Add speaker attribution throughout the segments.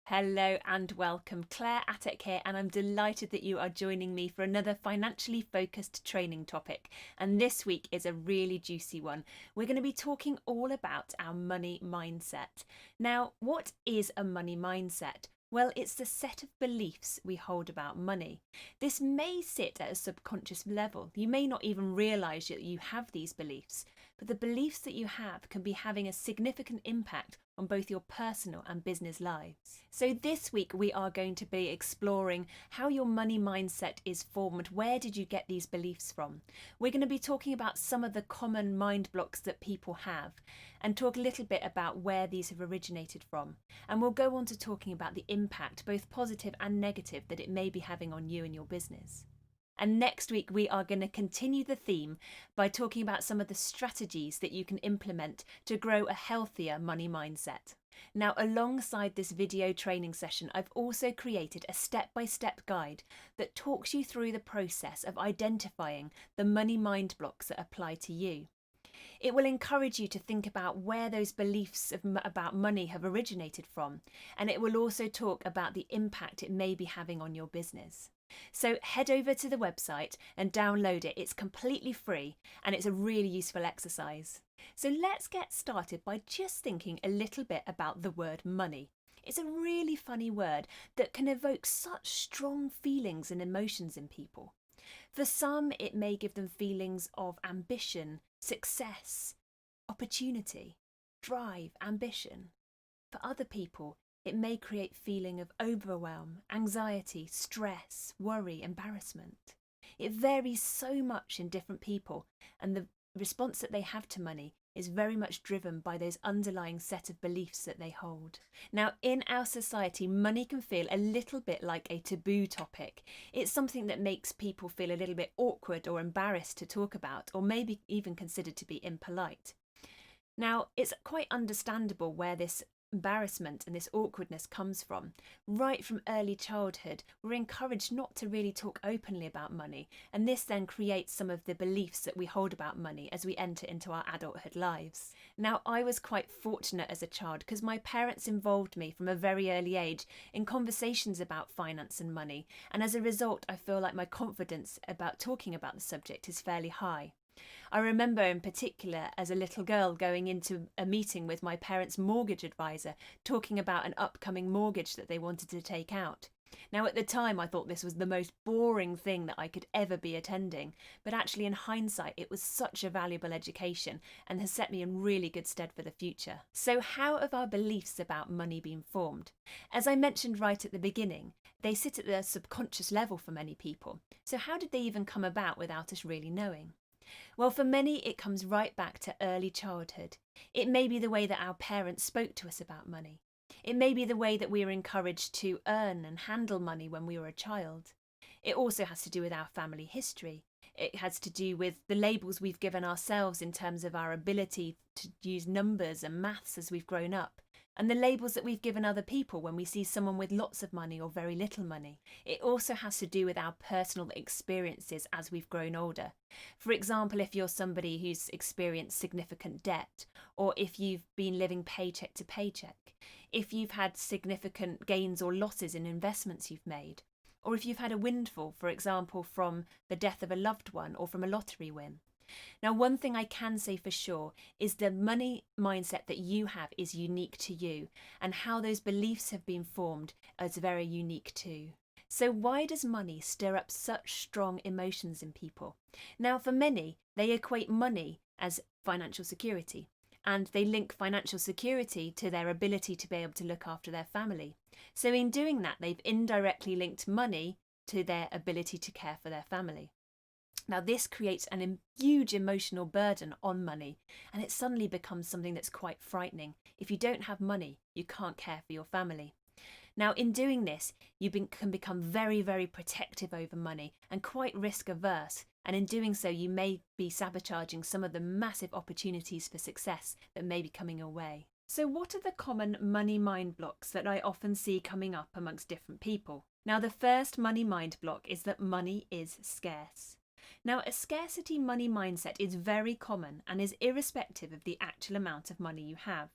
Speaker 1: Hello and welcome. Claire Attic here, and I'm delighted that you are joining me for another financially focused training topic. And this week is a really juicy one. We're going to be talking all about our money mindset. Now, what is a money mindset? Well, it's the set of beliefs we hold about money. This may sit at a subconscious level. You may not even realise that you have these beliefs, but the beliefs that you have can be having a significant impact on both your personal and business lives. So this week we are going to be exploring how your money mindset is formed. Where did you get these beliefs from? We're going to be talking about some of the common mind blocks that people have and talk a little bit about where these have originated from. And we'll go on to talking about the impact, both positive and negative, that it may be having on you and your business. And next week, we are going to continue the theme by talking about some of the strategies that you can implement to grow a healthier money mindset. Now, alongside this video training session, I've also created a step-by-step guide that talks you through the process of identifying the money mind blocks that apply to you. It will encourage you to think about where those beliefs about money have originated from, and it will also talk about the impact it may be having on your business. So head over to the website and download it. It's completely free and it's a really useful exercise. So let's get started by just thinking a little bit about the word money. It's a really funny word that can evoke such strong feelings and emotions in people. For some, it may give them feelings of ambition, success, opportunity, drive, ambition. For other people, it may create feeling of overwhelm, anxiety, stress, worry, embarrassment. It varies so much in different people, and the response that they have to money is very much driven by those underlying set of beliefs that they hold. Now, in our society, money can feel a little bit like a taboo topic. It's something that makes people feel a little bit awkward or embarrassed to talk about, or maybe even considered to be impolite. Now, it's quite understandable where this embarrassment and this awkwardness comes from. Right from early childhood, we're encouraged not to really talk openly about money, and this then creates some of the beliefs that we hold about money as we enter into our adulthood lives. Now, I was quite fortunate as a child because my parents involved me from a very early age in conversations about finance and money, and as a result, I feel like my confidence about talking about the subject is fairly high. I remember in particular as a little girl going into a meeting with my parents' mortgage advisor talking about an upcoming mortgage that they wanted to take out. Now, at the time, I thought this was the most boring thing that I could ever be attending, but actually in hindsight, it was such a valuable education and has set me in really good stead for the future. So how have our beliefs about money been formed? As I mentioned right at the beginning, they sit at the subconscious level for many people. So how did they even come about without us really knowing? Well, for many, it comes right back to early childhood. It may be the way that our parents spoke to us about money. It may be the way that we were encouraged to earn and handle money when we were a child. It also has to do with our family history. It has to do with the labels we've given ourselves in terms of our ability to use numbers and maths as we've grown up, and the labels that we've given other people when we see someone with lots of money or very little money. It also has to do with our personal experiences as we've grown older. For example, if you're somebody who's experienced significant debt, or if you've been living paycheck to paycheck, if you've had significant gains or losses in investments you've made, or if you've had a windfall, for example, from the death of a loved one or from a lottery win. Now, one thing I can say for sure is the money mindset that you have is unique to you, and how those beliefs have been formed is very unique too. So why does money stir up such strong emotions in people? Now, for many, they equate money as financial security, and they link financial security to their ability to be able to look after their family. So in doing that, they've indirectly linked money to their ability to care for their family. Now, this creates a huge emotional burden on money, and it suddenly becomes something that's quite frightening. If you don't have money, you can't care for your family. Now, in doing this, you can become very, very protective over money and quite risk averse. And in doing so, you may be sabotaging some of the massive opportunities for success that may be coming your way. So what are the common money mind blocks that I often see coming up amongst different people? Now, the first money mind block is that money is scarce. Now, a scarcity money mindset is very common and is irrespective of the actual amount of money you have.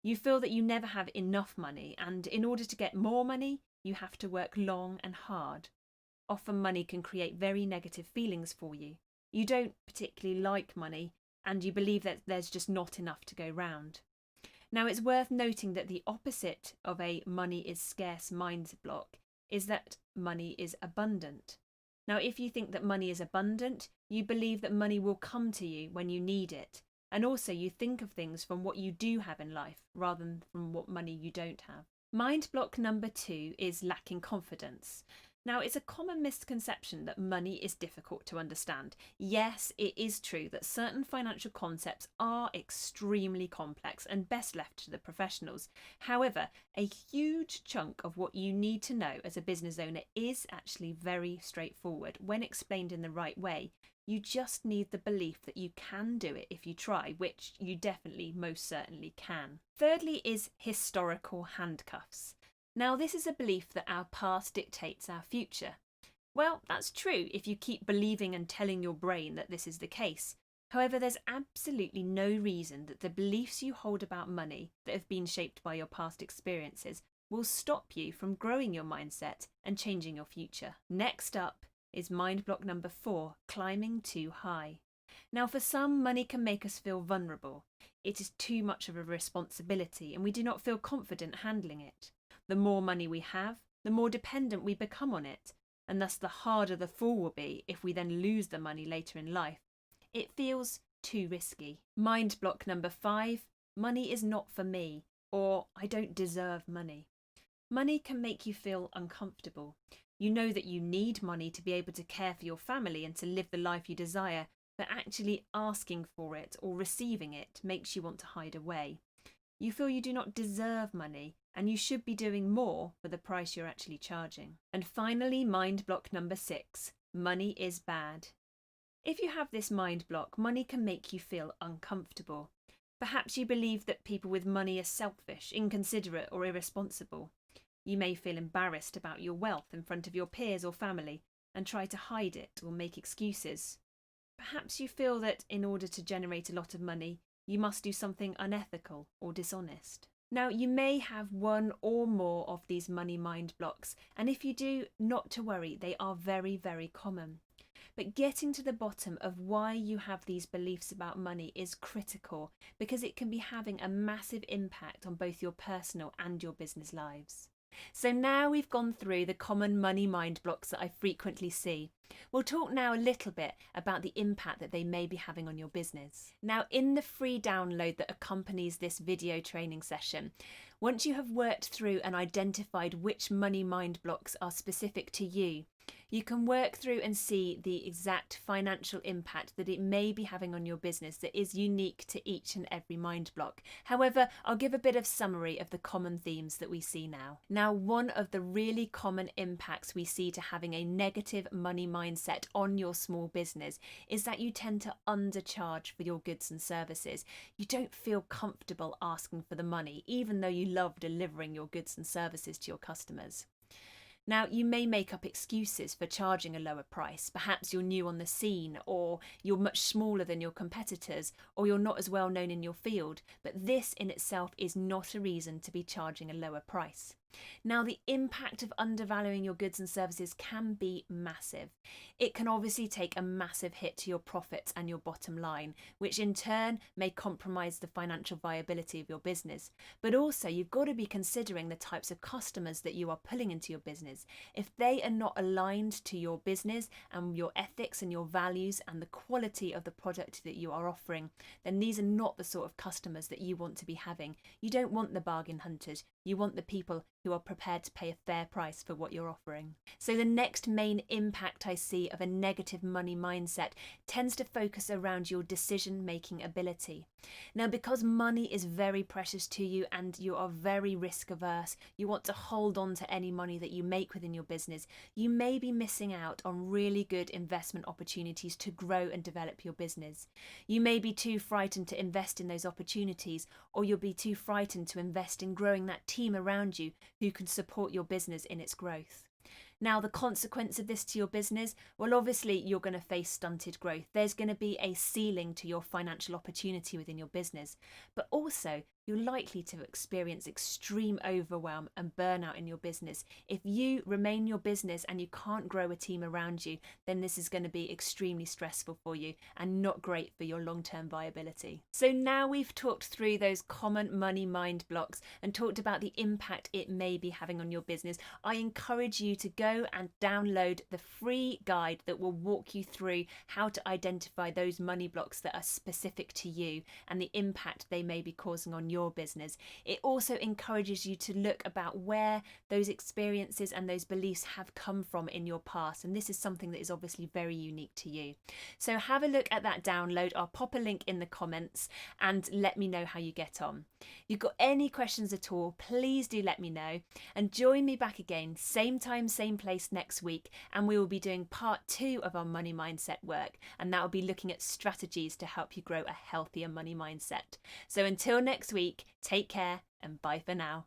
Speaker 1: You feel that you never have enough money, and in order to get more money, you have to work long and hard. Often money can create very negative feelings for you. You don't particularly like money, and you believe that there's just not enough to go round. Now, it's worth noting that the opposite of a money is scarce mind block is that money is abundant. Now, if you think that money is abundant, you believe that money will come to you when you need it. And also you think of things from what you do have in life rather than from what money you don't have. Mind block number 2 is lacking confidence. Now, it's a common misconception that money is difficult to understand. Yes, it is true that certain financial concepts are extremely complex and best left to the professionals. However, a huge chunk of what you need to know as a business owner is actually very straightforward when explained in the right way. You just need the belief that you can do it if you try, which you definitely most certainly can. Thirdly is historical handcuffs. Now, this is a belief that our past dictates our future. Well, that's true if you keep believing and telling your brain that this is the case. However, there's absolutely no reason that the beliefs you hold about money that have been shaped by your past experiences will stop you from growing your mindset and changing your future. Next up is mind block number 4, climbing too high. Now, for some, money can make us feel vulnerable. It is too much of a responsibility and we do not feel confident handling it. The more money we have, the more dependent we become on it, and thus the harder the fall will be if we then lose the money later in life. It feels too risky. Mind block number 5, money is not for me, or I don't deserve money. Money can make you feel uncomfortable. You know that you need money to be able to care for your family and to live the life you desire, but actually asking for it or receiving it makes you want to hide away. You feel you do not deserve money and you should be doing more for the price you're actually charging. And finally, mind block number 6, money is bad. If you have this mind block, money can make you feel uncomfortable. Perhaps you believe that people with money are selfish, inconsiderate, or irresponsible. You may feel embarrassed about your wealth in front of your peers or family and try to hide it or make excuses. Perhaps you feel that in order to generate a lot of money, you must do something unethical or dishonest. Now, you may have one or more of these money mind blocks, and if you do, not to worry, they are very, very common. But getting to the bottom of why you have these beliefs about money is critical because it can be having a massive impact on both your personal and your business lives. So now we've gone through the common money mind blocks that I frequently see. We'll talk now a little bit about the impact that they may be having on your business. Now, in the free download that accompanies this video training session, once you have worked through and identified which money mind blocks are specific to you, you can work through and see the exact financial impact that it may be having on your business that is unique to each and every mind block. However, I'll give a bit of summary of the common themes that we see now. Now, one of the really common impacts we see to having a negative money mindset on your small business is that you tend to undercharge for your goods and services. You don't feel comfortable asking for the money, even though you love delivering your goods and services to your customers. Now, you may make up excuses for charging a lower price. Perhaps you're new on the scene, or you're much smaller than your competitors, or you're not as well known in your field, but this in itself is not a reason to be charging a lower price. Now, the impact of undervaluing your goods and services can be massive. It can obviously take a massive hit to your profits and your bottom line, which in turn may compromise the financial viability of your business. But also, you've got to be considering the types of customers that you are pulling into your business. If they are not aligned to your business and your ethics and your values and the quality of the product that you are offering, then these are not the sort of customers that you want to be having. You don't want the bargain hunters. You want the people who are prepared to pay a fair price for what you're offering. So the next main impact I see of a negative money mindset tends to focus around your decision-making ability. Now, because money is very precious to you and you are very risk averse, you want to hold on to any money that you make within your business, you may be missing out on really good investment opportunities to grow and develop your business. You may be too frightened to invest in those opportunities, or you'll be too frightened to invest in growing that team around you who can support your business in its growth. Now, the consequence of this to your business, well, obviously you're going to face stunted growth. There's going to be a ceiling to your financial opportunity within your business, but also you're likely to experience extreme overwhelm and burnout in your business. If you remain your business and you can't grow a team around you, then this is going to be extremely stressful for you and not great for your long-term viability. So now we've talked through those common money mind blocks and talked about the impact it may be having on your business, I encourage you to go and download the free guide that will walk you through how to identify those money blocks that are specific to you and the impact they may be causing on your business. It also encourages you to look about where those experiences and those beliefs have come from in your past, and this is something that is obviously very unique to you. So have a look at that download. I'll pop a link in the comments and let me know how you get on. If you've got any questions at all, please do let me know, and join me back again, same time, same place next week, and we will be doing part 2 of our money mindset work, and that will be looking at strategies to help you grow a healthier money mindset. So until next week, take care and bye for now.